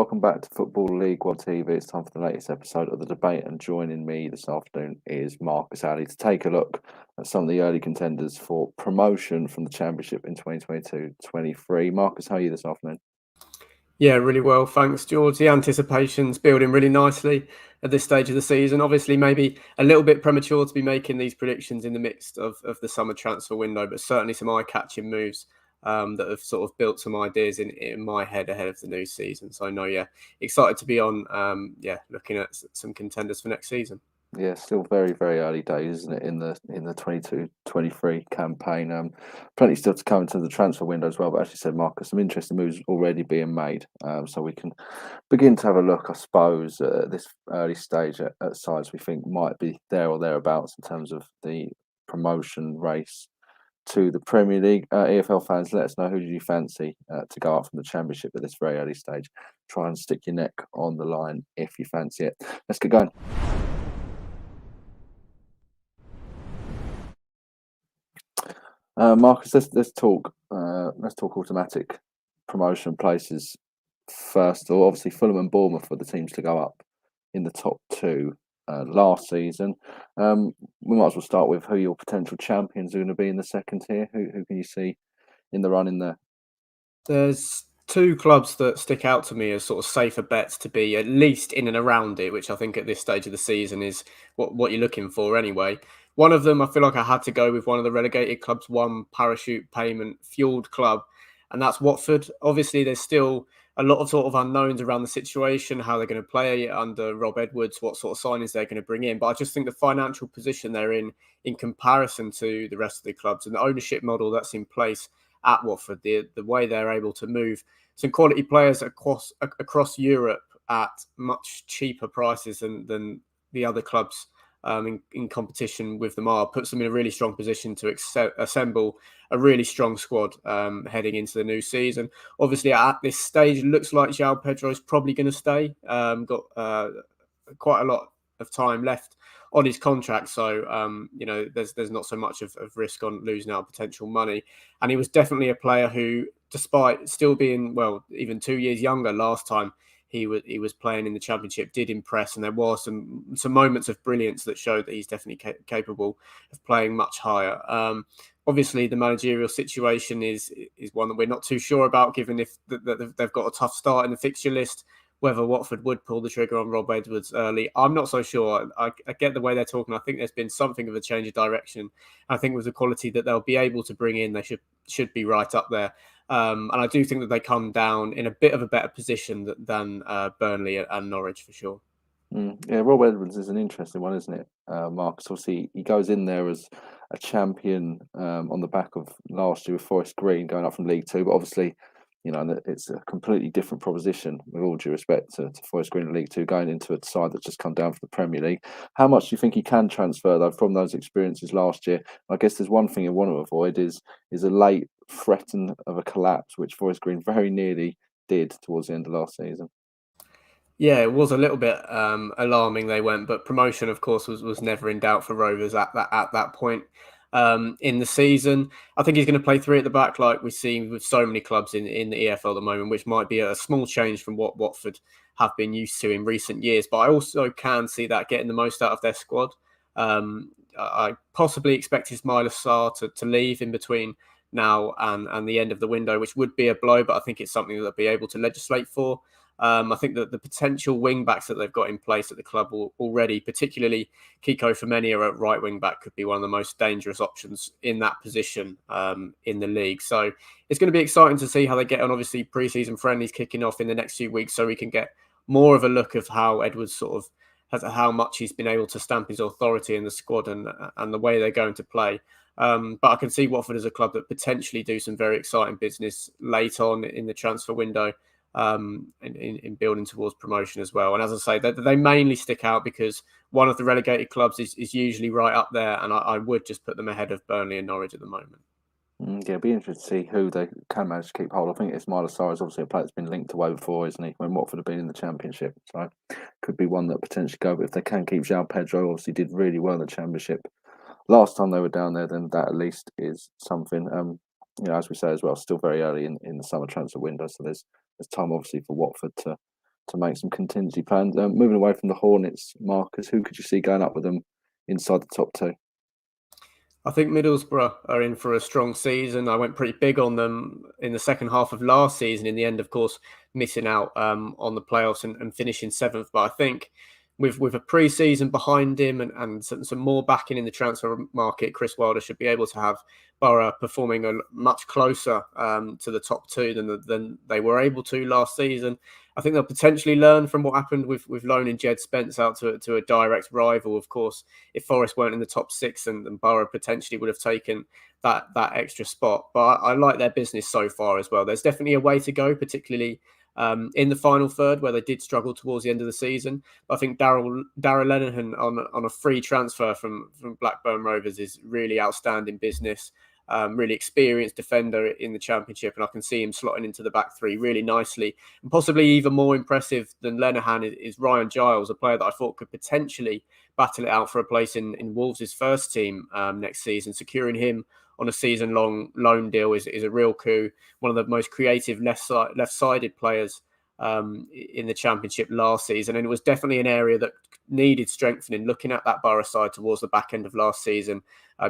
welcome back to Football League One TV. It's time for the latest episode of The Debate, and joining me this afternoon is Marcus Ally to take a look at some of the early contenders for promotion from the Championship in 2022-23. Marcus, how are you this afternoon? Yeah, really well, thanks, George. The anticipation's building really nicely at this stage of the season. Obviously, maybe a little bit premature to be making these predictions in the midst of the summer transfer window, but certainly some eye-catching moves that have sort of built some ideas in my head ahead of the new season. So I know, excited to be on, looking at some contenders for next season. Yeah, still very, very early days, isn't it, in the 22-23 campaign. Plenty still to come into the transfer window as well. But as you said, Marcus, some interesting moves already being made. So we can begin to have a look, I suppose, at this early stage at sides we think might be there or thereabouts in terms of the promotion race to the Premier League. EFL fans, let us know who do you fancy to go up from the Championship at this very early stage. Try and stick your neck on the line if you fancy it. Let's get going. Marcus, let's talk automatic promotion places first. Or obviously, Fulham and Bournemouth were the teams to go up in the top two last season. We might as well start with who your potential champions are going to be in the second tier. Who can you see in the run in there? There's two clubs that stick out to me as sort of safer bets to be at least in and around it, which I think at this stage of the season is what you're looking for anyway. One of them, I feel like I had to go with one of the relegated clubs, one parachute payment fueled club, and that's Watford. Obviously, there's still a lot of sort of unknowns around the situation, how they're going to play under Rob Edwards, what sort of signings they're going to bring in. But I just think the financial position they're in comparison to the rest of the clubs and the ownership model that's in place at Watford, the way they're able to move some quality players across Europe at much cheaper prices than the other clubs in competition with them puts them in a really strong position to assemble a really strong squad heading into the new season. Obviously, at this stage, it looks like João Pedro is probably going to stay. Got quite a lot of time left on his contract, so there's not so much of risk on losing out potential money. And he was definitely a player who, despite still being even 2 years younger last time he was playing in the Championship, did impress, and there were some moments of brilliance that showed that he's definitely capable of playing much higher. Obviously, the managerial situation is one that we're not too sure about, given if they've got a tough start in the fixture list. Whether Watford would pull the trigger on Rob Edwards early, I'm not so sure. I get the way they're talking. I think there's been something of a change of direction. I think with the quality that they'll be able to bring in, they should be right up there. And I do think that they come down in a bit of a better position than Burnley and Norwich for sure. Yeah, Rob Edwards is an interesting one, isn't it, Marcus? Obviously, he goes in there as a champion on the back of last year with Forest Green going up from League Two, but obviously, it's a completely different proposition, with all due respect to Forest Green in League Two, going into a side that's just come down from the Premier League. How much do you think he can transfer, though, from those experiences last year? I guess there's one thing you want to avoid is a late threat of a collapse, which Forest Green very nearly did towards the end of last season. Yeah, it was a little bit alarming they went, but promotion, of course, was never in doubt for Rovers at that point in the season. I think he's going to play three at the back, like we've seen with so many clubs in the EFL at the moment, which might be a small change from what Watford have been used to in recent years. But I also can see that getting the most out of their squad. I possibly expect Ismail Assar to leave in between now and the end of the window, which would be a blow, but I think it's something that they'll be able to legislate for. I think that the potential wing backs that they've got in place at the club already, particularly Kiko Femenia at right wing back, could be one of the most dangerous options in that position in the league. So it's going to be exciting to see how they get on. Obviously, pre-season friendlies kicking off in the next few weeks, so we can get more of a look of how Edwards how much he's been able to stamp his authority in the squad and the way they're going to play. But I can see Watford as a club that potentially do some very exciting business late on in the transfer window. In building towards promotion as well. And as I say, they mainly stick out because one of the relegated clubs is usually right up there, and I would just put them ahead of Burnley and Norwich at the moment. Yeah, it'd be interesting to see who they can manage to keep hold. I think Ismail Assar is obviously a player that's been linked away before, isn't he? When Watford have been in the Championship, so could be one that potentially go. But if they can keep João Pedro, obviously did really well in the Championship last time they were down there, then that at least is something. As we say as well, still very early in the summer transfer window, so there's time obviously for Watford to to make some contingency plans. Moving away from the Hornets, Marcus, who could you see going up with them inside the top two? I think Middlesbrough are in for a strong season. I went pretty big on them in the second half of last season. In the end, of course, missing out on the playoffs and finishing seventh. But I think with a pre-season behind him and some more backing in the transfer market, Chris Wilder should be able to have Borough performing much closer to the top two than they were able to last season. I think they'll potentially learn from what happened with loaning Jed Spence out to a direct rival. Of course, if Forest weren't in the top six, and Borough potentially would have taken that extra spot. But I like their business so far as well. There's definitely a way to go, particularly in the final third where they did struggle towards the end of the season. But I think Darrell Lenihan on a free transfer from Blackburn Rovers is really outstanding business. Really experienced defender in the Championship, and I can see him slotting into the back three really nicely. And possibly even more impressive than Lenihan is Ryan Giles, a player that I thought could potentially battle it out for a place in Wolves' first team next season. Securing him on a season-long loan deal is a real coup. One of the most creative left-sided players in the Championship last season, and it was definitely an area that needed strengthening. Looking at that Borough side towards the back end of last season,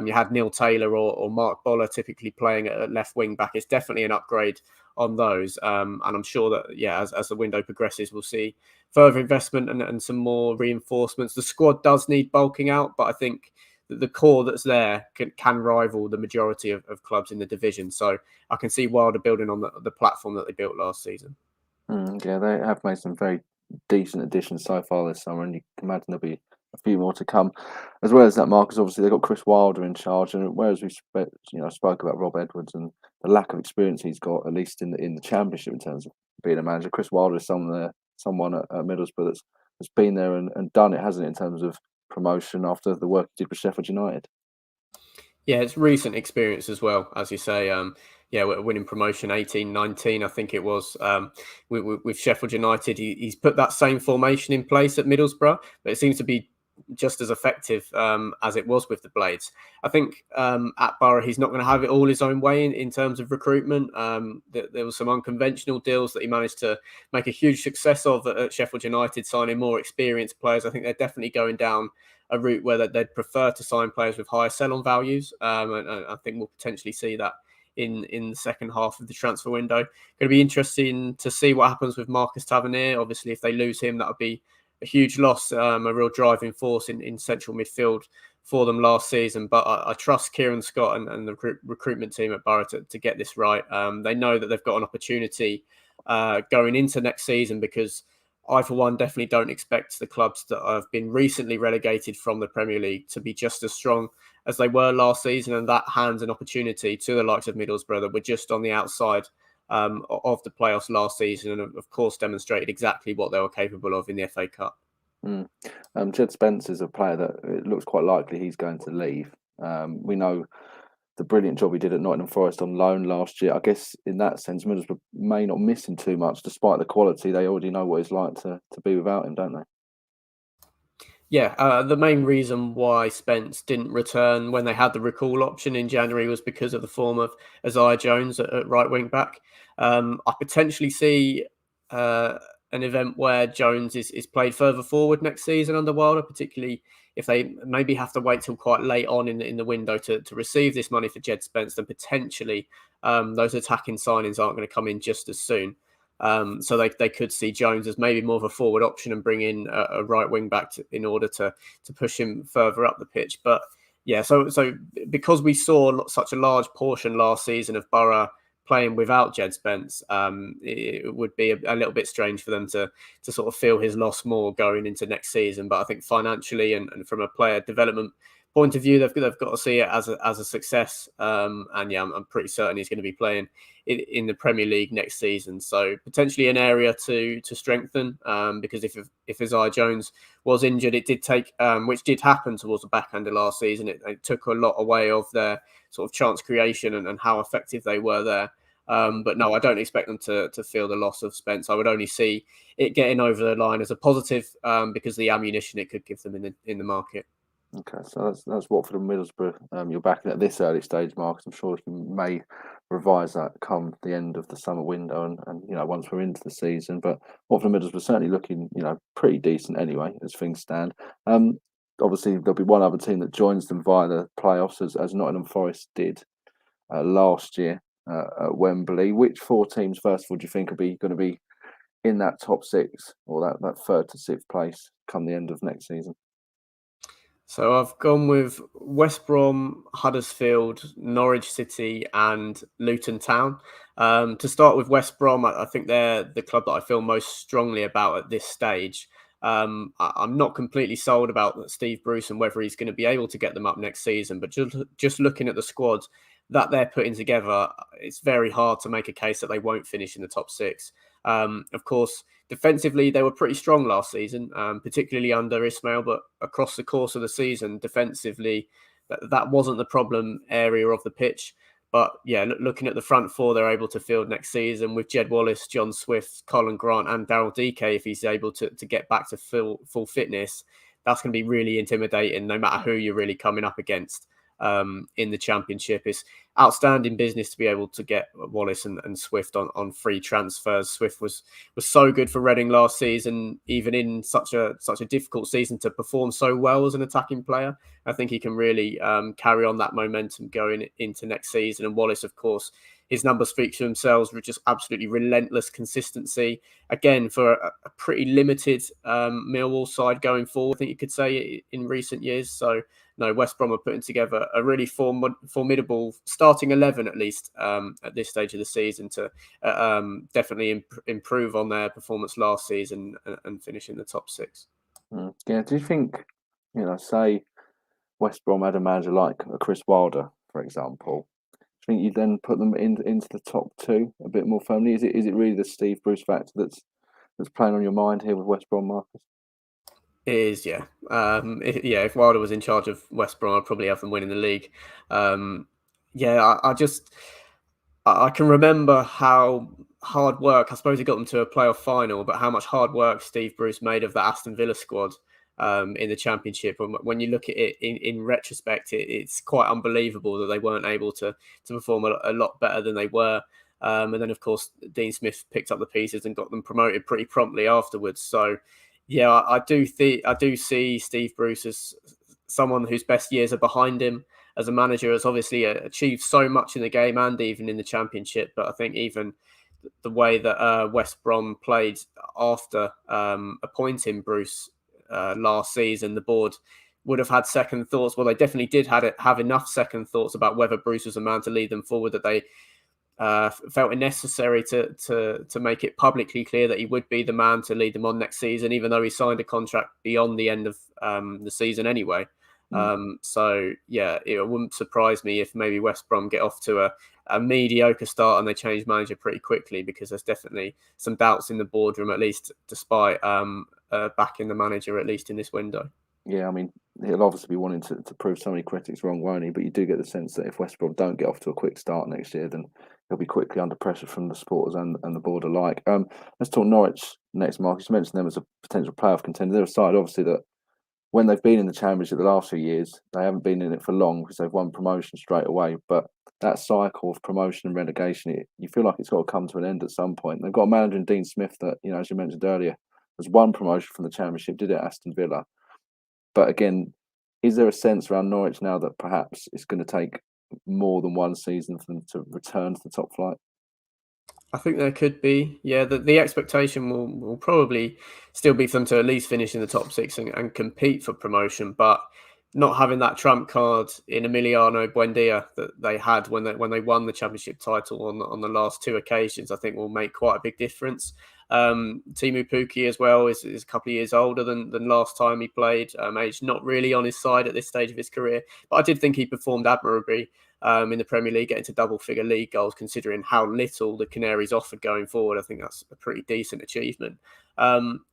you had Neil Taylor or Mark Boller typically playing at left wing back. It's definitely an upgrade on those, and I'm sure that as the window progresses, we'll see further investment and some more reinforcements. The squad does need bulking out, but I think the core that's there can rival the majority of clubs in the division. So I can see Wilder building on the platform that they built last season. Yeah, they have made some very decent additions so far this summer, and you can imagine there'll be a few more to come. As well as that, Marcus, obviously they've got Chris Wilder in charge, and whereas we spoke about Rob Edwards and the lack of experience he's got, at least in the Championship in terms of being a manager, Chris Wilder is someone at Middlesbrough that's been there and done it, hasn't it, in terms of promotion after the work he did with Sheffield United. Yeah, it's recent experience as well, as you say. We're winning promotion 18-19, I think it was, with Sheffield United. He's put that same formation in place at Middlesbrough, but it seems to be just as effective as it was with the Blades. I think at Borough, he's not going to have it all his own way in terms of recruitment. There were some unconventional deals that he managed to make a huge success of at Sheffield United, signing more experienced players. I think they're definitely going down a route where they'd prefer to sign players with higher sell-on values. And I think we'll potentially see that in the second half of the transfer window. Going to be interesting to see what happens with Marcus Tavernier. Obviously, if they lose him, that would be a huge loss, a real driving force in central midfield for them last season. But I trust Kieran Scott and the recruitment team at Borough to get this right. They know that they've got an opportunity going into next season, because I, for one, definitely don't expect the clubs that have been recently relegated from the Premier League to be just as strong as they were last season. And that hands an opportunity to the likes of Middlesbrough that were just on the outside of the playoffs last season, and of course demonstrated exactly what they were capable of in the FA Cup. Jed Spence is a player that it looks quite likely he's going to leave. We know the brilliant job he did at Nottingham Forest on loan last year. I guess in that sense, Middlesbrough may not miss him too much, despite the quality. They already know what it's like to be without him, don't they? Yeah, the main reason why Spence didn't return when they had the recall option in January was because of the form of Isaiah Jones at right wing back. I potentially see an event where Jones is played further forward next season under Wilder, particularly if they maybe have to wait till quite late on in the window to receive this money for Jed Spence. Then potentially those attacking signings aren't going to come in just as soon. So they could see Jones as maybe more of a forward option and bring in a right wing back in order to push him further up the pitch. But yeah, so because we saw such a large portion last season of Borough playing without Jed Spence, it would be a little bit strange for them to sort of feel his loss more going into next season. But I think financially and from a player development point of view, they've got to see it as a success. And yeah, I'm pretty certain he's going to be playing in the Premier League next season. So potentially an area to strengthen, because if Isaiah Jones was injured, it did take, which did happen towards the back end of last season. It took a lot away of their sort of chance creation and how effective they were there. But no, I don't expect them to feel the loss of Spence. I would only see it getting over the line as a positive, because the ammunition it could give them in the market. Okay, so that's Watford and Middlesbrough. You're backing at this early stage, Marcus. I'm sure you may revise that come the end of the summer window and once we're into the season. But Watford and Middlesbrough certainly looking pretty decent anyway as things stand. Um, Obviously there'll be one other team that joins them via the playoffs as Nottingham Forest did last year at Wembley. Which four teams, first of all, do you think are going to be in that top six or that third to sixth place come the end of next season? So I've gone with West Brom, Huddersfield, Norwich City, and Luton Town. To start with West Brom, I think they're the club that I feel most strongly about at this stage. I'm not completely sold about Steve Bruce and whether he's going to be able to get them up next season, but just looking at the squad that they're putting together, it's very hard to make a case that they won't finish in the top six. Of course, defensively, they were pretty strong last season, particularly under Ismail, but across the course of the season, defensively, that wasn't the problem area of the pitch. But yeah, looking at the front four, they're able to field next season with Jed Wallace, John Swift, Colin Grant, and Daryl DK. If he's able to get back to full fitness, that's going to be really intimidating, no matter who you're really coming up against in the Championship. It's outstanding business to be able to get Wallace and Swift on free transfers. Swift was so good for Reading last season, even in such a difficult season, to perform so well as an attacking player. I think he can really carry on that momentum going into next season. And Wallace, of course, his numbers speak for themselves with just absolutely relentless consistency. Again, for a pretty limited Millwall side going forward, I think you could say in recent years. So no, West Brom are putting together a really formidable starting 11, at least at this stage of the season, to definitely improve on their performance last season and finish in the top six. Yeah, do you think, say West Brom had a manager like a Chris Wilder, for example? Do you think you then put them into the top two a bit more firmly? Is it really the Steve Bruce factor that's playing on your mind here with West Brom, Marcus? It is, yeah. If Wilder was in charge of West Brom, I'd probably have them winning the league. I can remember how hard work, I suppose he got them to a playoff final, but how much hard work Steve Bruce made of that Aston Villa squad in the Championship. And when you look at it in retrospect, it's quite unbelievable that they weren't able to perform a lot better than they were. And then, of course, Dean Smith picked up the pieces and got them promoted pretty promptly afterwards. So, yeah, I do see Steve Bruce as someone whose best years are behind him as a manager. Has obviously achieved so much in the game and even in the Championship. But I think even the way that West Brom played after appointing Bruce last season, the board would have had second thoughts. Well, they definitely did have enough second thoughts about whether Bruce was a man to lead them forward, that they felt it necessary to make it publicly clear that he would be the man to lead them on next season, even though he signed a contract beyond the end of the season anyway. So yeah, it wouldn't surprise me if maybe West Brom get off to a mediocre start and they change manager pretty quickly, because there's definitely some doubts in the boardroom, at least despite backing the manager, at least in this window. Yeah, I mean, he'll obviously be wanting to prove so many critics wrong, won't he? But you do get the sense that if West Brom don't get off to a quick start next year, then he'll be quickly under pressure from the supporters and the board alike. Let's talk Norwich next, Marcus. You mentioned them as a potential playoff contender. They're a side, obviously, that when they've been in the Championship the last few years, they haven't been in it for long because they've won promotion straight away. But that cycle of promotion and relegation, you feel like it's got to come to an end at some point. They've got a manager in Dean Smith that, as you mentioned earlier, has won promotion from the Championship, did it at Aston Villa. But again, is there a sense around Norwich now that perhaps it's going to take more than one season for them to return to the top flight? I think there could be. Yeah, the expectation will probably still be for them to at least finish in the top six and compete for promotion, but not having that trump card in Emiliano Buendia that they had when they won the championship title on the last two occasions, I think will make quite a big difference. Timu Puki as well is a couple of years older than last time he played. Age not really on his side at this stage of his career, but I did think he performed admirably in the Premier League, getting to double-figure league goals, considering how little the Canaries offered going forward. I think that's a pretty decent achievement.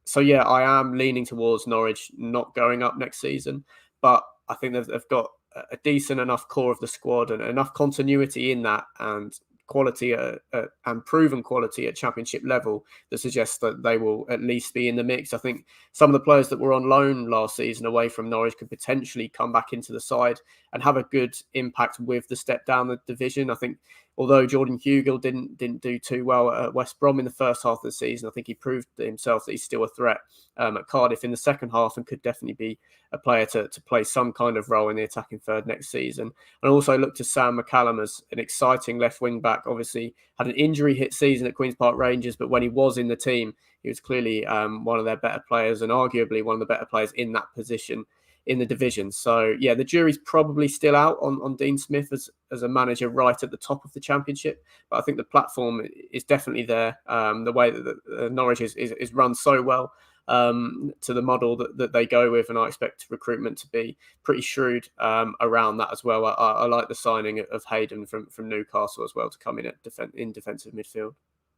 So yeah, I am leaning towards Norwich not going up next season, but I think they've got a decent enough core of the squad and enough continuity in that, and quality and proven quality at Championship level that suggests that they will at least be in the mix. I think some of the players that were on loan last season away from Norwich could potentially come back into the side and have a good impact with the step down the division. I think although Jordan Hugill didn't do too well at West Brom in the first half of the season, I think he proved himself that he's still a threat at Cardiff in the second half and could definitely be a player to play some kind of role in the attacking third next season. And also look to Sam McCallum as an exciting left wing back. Obviously had an injury hit season at Queen's Park Rangers, but when he was in the team, he was clearly one of their better players and arguably one of the better players in that position in the division. So yeah, the jury's probably still out on Dean Smith as a manager right at the top of the Championship, but I think the platform is definitely there. The way that Norwich is run so well to the model that they go with, and I expect recruitment to be pretty shrewd around that as well. I like the signing of Hayden from Newcastle as well to come in at defensive midfield.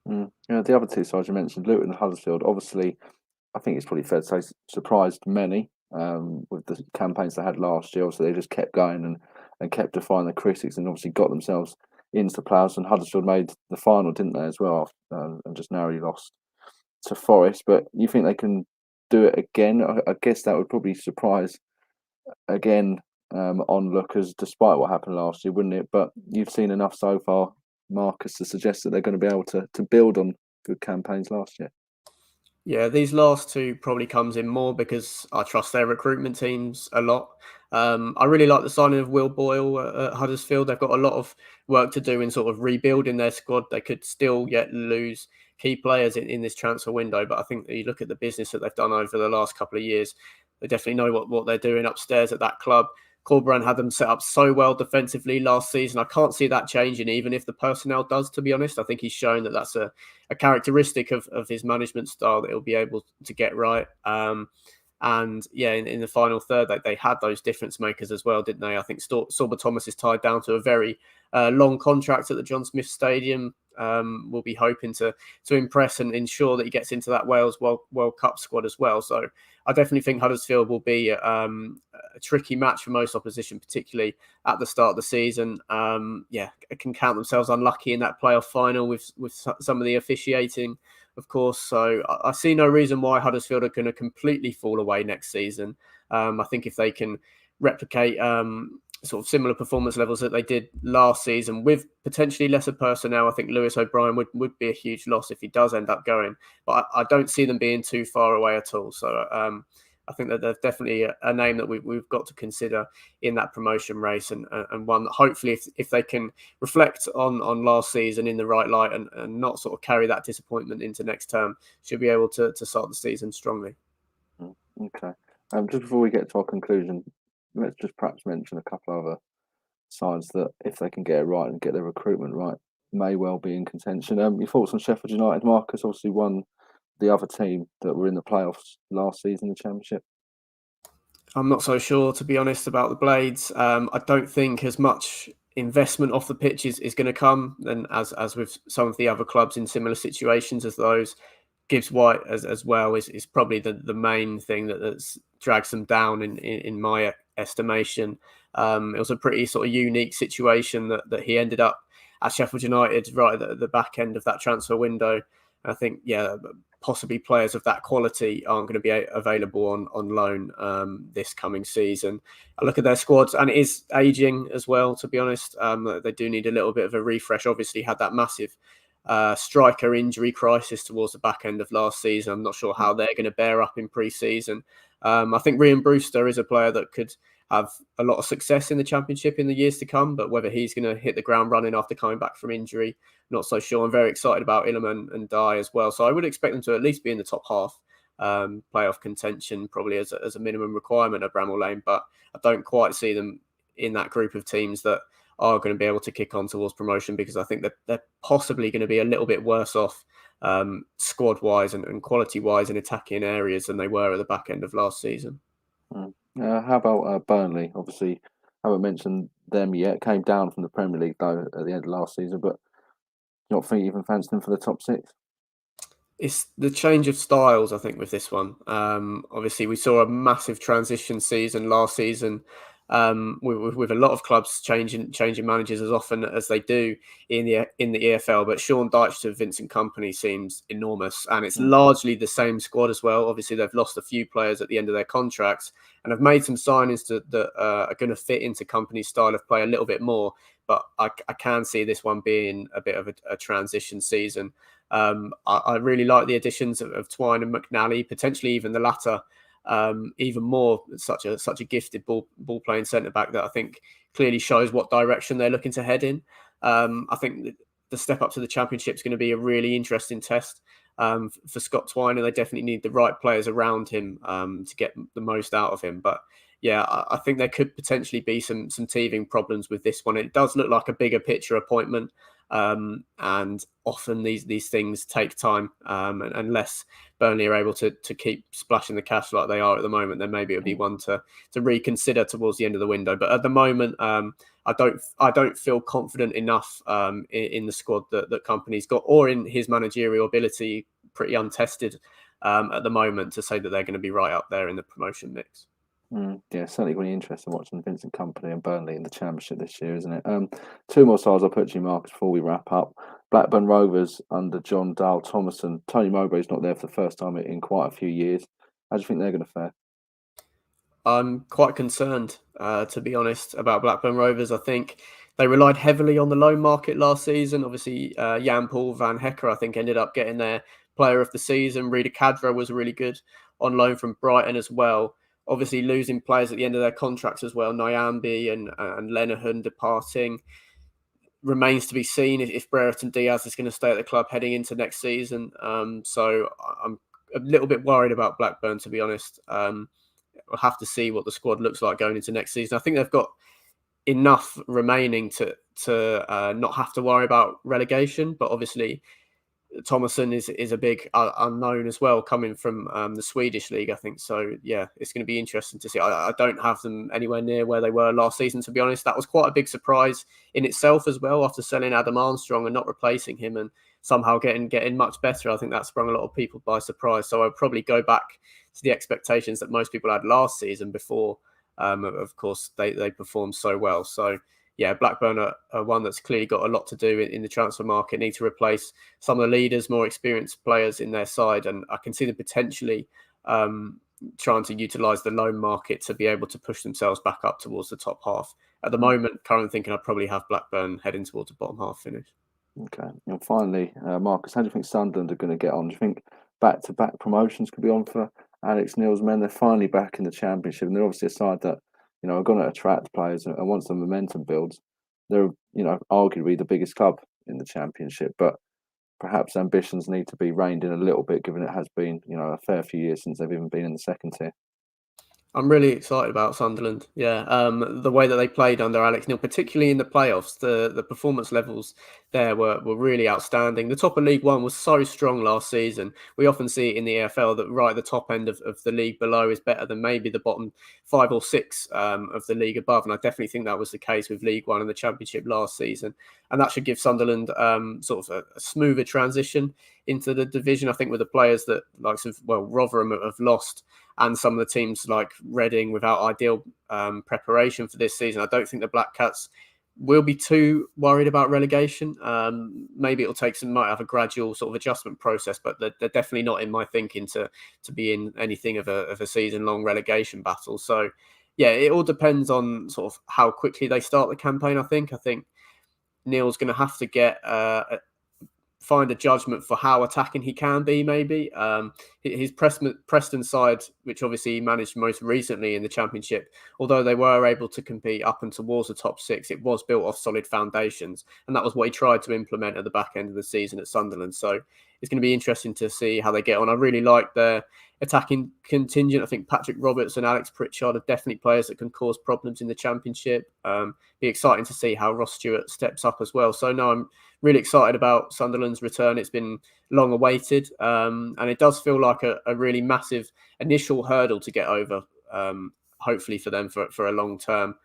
The other two sides you mentioned, Luton and Huddersfield, obviously I think it's probably fair to say surprised many with the campaigns they had last year. Obviously, they just kept going and kept defying the critics and obviously got themselves into the playoffs. And Huddersfield made the final, didn't they, as well, and just narrowly lost to Forest. But you think they can do it again? I guess that would probably surprise again onlookers, despite what happened last year, wouldn't it? But you've seen enough so far, Marcus, to suggest that they're going to be able to build on good campaigns last year. Yeah, these last two probably comes in more because I trust their recruitment teams a lot. I really like the signing of Will Boyle at Huddersfield. They've got a lot of work to do in sort of rebuilding their squad. They could still yet lose key players in this transfer window, but I think you look at the business that they've done over the last couple of years, they definitely know what they're doing upstairs at that club. Corberán had them set up so well defensively last season. I can't see that changing, even if the personnel does, to be honest. I think he's shown that that's a characteristic of his management style that he'll be able to get right. And yeah, in the final third, they had those difference makers as well, didn't they? I think Sorba Thomas is tied down to a very long contract at the John Smith Stadium. We'll be hoping to impress and ensure that he gets into that Wales World Cup squad as well. So I definitely think Huddersfield will be a tricky match for most opposition, particularly at the start of the season. Can count themselves unlucky in that playoff final with some of the officiating, of course. So I see no reason why Huddersfield are going to completely fall away next season. I think if they can replicate sort of similar performance levels that they did last season with potentially lesser personnel, I think Lewis O'Brien would be a huge loss if he does end up going. But I don't see them being too far away at all. So I think that they're definitely a name that we've got to consider in that promotion race, and one that hopefully if they can reflect on last season in the right light and not sort of carry that disappointment into next term, should be able to start the season strongly. Okay. Just before we get to our conclusion, let's just perhaps mention a couple of other sides that, if they can get it right and get their recruitment right, may well be in contention. Your thoughts on Sheffield United, Marcus? Obviously won the other team that were in the playoffs last season, the Championship. I'm not so sure, to be honest, about the Blades. I don't think as much investment off the pitch is going to come, and as with some of the other clubs in similar situations as those. Gibbs White as well is probably the main thing that drags them down in my estimation. It was a pretty sort of unique situation that he ended up at Sheffield United right at the back end of that transfer window. I think, possibly players of that quality aren't going to be available on loan this coming season. I look at their squads and it is aging as well, to be honest. They do need a little bit of a refresh. Obviously had that massive striker injury crisis towards the back end of last season. I'm not sure how they're going to bear up in pre-season. I think Ryan Brewster is a player that could have a lot of success in the Championship in the years to come, but whether he's going to hit the ground running after coming back from injury, not so sure. I'm very excited about Illiman and Dye as well, so I would expect them to at least be in the top half playoff contention, probably as a minimum requirement at Bramall Lane, but I don't quite see them in that group of teams that are going to be able to kick on towards promotion, because I think that they're possibly going to be a little bit worse off squad-wise and quality-wise in attacking areas than they were at the back end of last season. How about Burnley? Obviously, haven't mentioned them yet. Came down from the Premier League, though, at the end of last season, but not think you even fancy them for the top six? It's the change of styles, I think, with this one. Obviously, we saw a massive transition season last season with a lot of clubs changing managers as often as they do in the EFL. But Sean Dyche to Vincent Kompany seems enormous, and it's largely the same squad as well. Obviously, they've lost a few players at the end of their contracts, and have made some signings that are going to fit into Kompany's style of play a little bit more. But I can see this one being a bit of a transition season. I really like the additions of Twine and McNally, potentially even the latter. Even more, such a gifted ball playing centre back that I think clearly shows what direction they're looking to head in. I think the step up to the Championship is going to be a really interesting test for Scott Twine, and they definitely need the right players around him to get the most out of him. But yeah, I think there could potentially be some teething problems with this one. It does look like a bigger picture appointment, and often these things take time, and unless Burnley are able to keep splashing the cash like they are at the moment, then maybe it'll be one to reconsider towards the end of the window. But at the moment, I don't feel confident enough in the squad that Kompany's got, or in his managerial ability, pretty untested at the moment, to say that they're going to be right up there in the promotion mix. Yeah, certainly going to be interesting watching Vincent Kompany and Burnley in the Championship this year, isn't it? Two more sides I'll put to you, Marcus, before we wrap up. Blackburn Rovers under John Dale Thomason. Tony Mowbray's not there for the first time in quite a few years. How do you think they're going to fare? I'm quite concerned, to be honest, about Blackburn Rovers. I think they relied heavily on the loan market last season. Obviously, Jan Paul van Hecker, I think, ended up getting their player of the season. Rida Kadra was really good on loan from Brighton as well. Obviously, losing players at the end of their contracts as well, Nyambi and Lenihan departing. Remains to be seen if Brereton Diaz is going to stay at the club heading into next season. So I'm a little bit worried about Blackburn, to be honest. We'll have to see what the squad looks like going into next season. I think they've got enough remaining to not have to worry about relegation, but obviously Thomason is a big unknown as well, coming from the Swedish league, I think. So yeah, it's going to be interesting to see. I don't have them anywhere near where they were last season, to be honest. That was quite a big surprise in itself as well, after selling Adam Armstrong and not replacing him, and somehow getting much better. I think that sprung a lot of people by surprise. So I'd probably go back to the expectations that most people had last season before, of course, they performed so well. So yeah, Blackburn are one that's clearly got a lot to do in the transfer market, need to replace some of the leaders, more experienced players in their side. And I can see them potentially trying to utilise the loan market to be able to push themselves back up towards the top half. At the moment, currently thinking I'd probably have Blackburn heading towards the bottom half finish. Okay. And finally, Marcus, how do you think Sunderland are going to get on? Do you think back-to-back promotions could be on for Alex Neil's men? They're finally back in the Championship, and they're obviously a side that, are going to attract players. And once the momentum builds, they're, arguably the biggest club in the Championship. But perhaps ambitions need to be reined in a little bit, given it has been, a fair few years since they've even been in the second tier. I'm really excited about Sunderland. Yeah, the way that they played under Alex Neil, particularly in the playoffs, the performance levels there were really outstanding. The top of League One was so strong last season. We often see it in the EFL that right at the top end of the league below is better than maybe the bottom 5 or 6 of the league above. And I definitely think that was the case with League One and the Championship last season. And that should give Sunderland sort of a smoother transition into the division. I think with the players that, Rotherham have lost, and some of the teams like Reading without ideal preparation for this season, I don't think the Black Cats will be too worried about relegation. Maybe might have a gradual sort of adjustment process, but they're definitely not in my thinking to be in anything of a season-long relegation battle. So yeah, it all depends on sort of how quickly they start the campaign. I think Neil's going to have to get find a judgment for how attacking he can be, maybe. His Preston side, which obviously he managed most recently in the Championship, although they were able to compete up and towards the top 6, it was built off solid foundations. And that was what he tried to implement at the back end of the season at Sunderland. So it's going to be interesting to see how they get on. I really like their attacking contingent. I think Patrick Roberts and Alex Pritchard are definitely players that can cause problems in the Championship. Be exciting to see how Ross Stewart steps up as well. So no, I'm really excited about Sunderland's return. It's been long awaited, and it does feel like a really massive initial hurdle to get over, hopefully for them for a long-term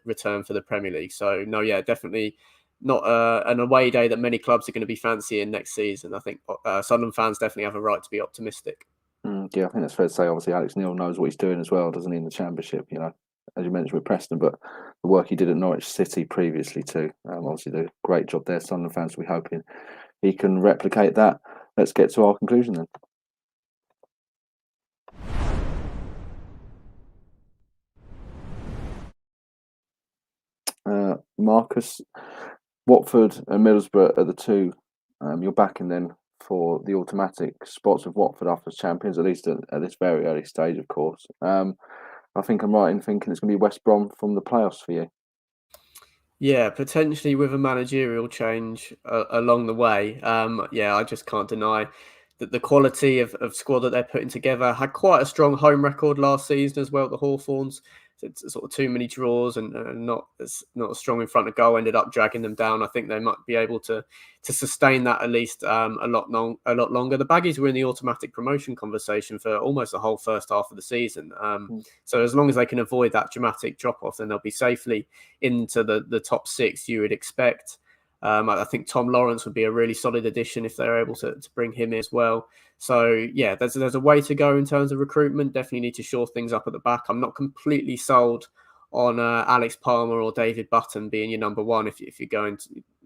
return for the Premier League. So no, yeah, definitely not an away day that many clubs are going to be fancying next season. I think Sunderland fans definitely have a right to be optimistic. Yeah, I think that's fair to say. Obviously, Alex Neil knows what he's doing as well, doesn't he, in the Championship, as you mentioned, with Preston, but the work he did at Norwich City previously too. Obviously, did a great job there. Sunderland fans will be hoping he can replicate that. Let's get to our conclusion then. Marcus, Watford and Middlesbrough are the two you're backing then for the automatic spots with Watford after champions, at least at this very early stage, of course. I think I'm right in thinking it's going to be West Brom from the playoffs for you. Yeah, potentially with a managerial change along the way. Yeah, I just can't deny that the quality of squad that they're putting together had quite a strong home record last season as well. The Hawthorns, it's sort of too many draws and not as strong in front of goal ended up dragging them down. I think they might be able to sustain that at least a lot longer. The Baggies were in the automatic promotion conversation for almost the whole first half of the season. So as long as they can avoid that dramatic drop off, then they'll be safely into the top six you would expect. I think Tom Lawrence would be a really solid addition if they're able to bring him in as well. So yeah, there's a way to go in terms of recruitment. Definitely need to shore things up at the back. I'm not completely sold on Alex Palmer or David Button being your number one if you're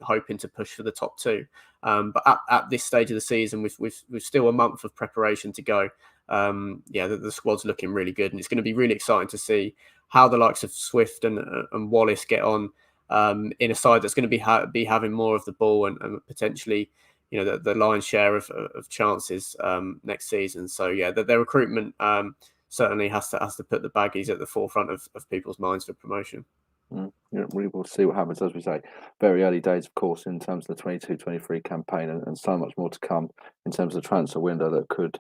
hoping to push for the top two. But at this stage of the season, with still a month of preparation to go, yeah, the squad's looking really good, and it's going to be really exciting to see how the likes of Swift and Wallace get on in a side that's going to be having more of the ball and potentially, the lion's share of chances next season. So yeah, their recruitment certainly has to put the Baggies at the forefront of people's minds for promotion. Yeah, we will see what happens, as we say. Very early days, of course, in terms of the 22-23 campaign, and so much more to come in terms of the transfer window that could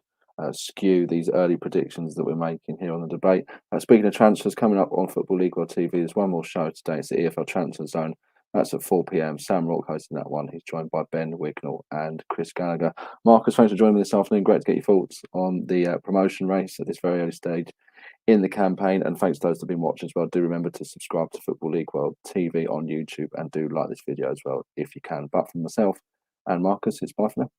skew these early predictions that we're making here on the debate. Speaking of transfers, coming up on Football League World TV, there's one more show today. It's the EFL Transfer Zone. That's at 4 p.m. Sam Rock hosting that one. He's joined by Ben Wignall and Chris Gallagher. Marcus, thanks for joining me this afternoon. Great to get your thoughts on the promotion race at this very early stage in the campaign, and thanks to those that have been watching as well. Do remember to subscribe to Football League World TV on YouTube, and do like this video as well if you can. But from myself and Marcus, it's bye for now.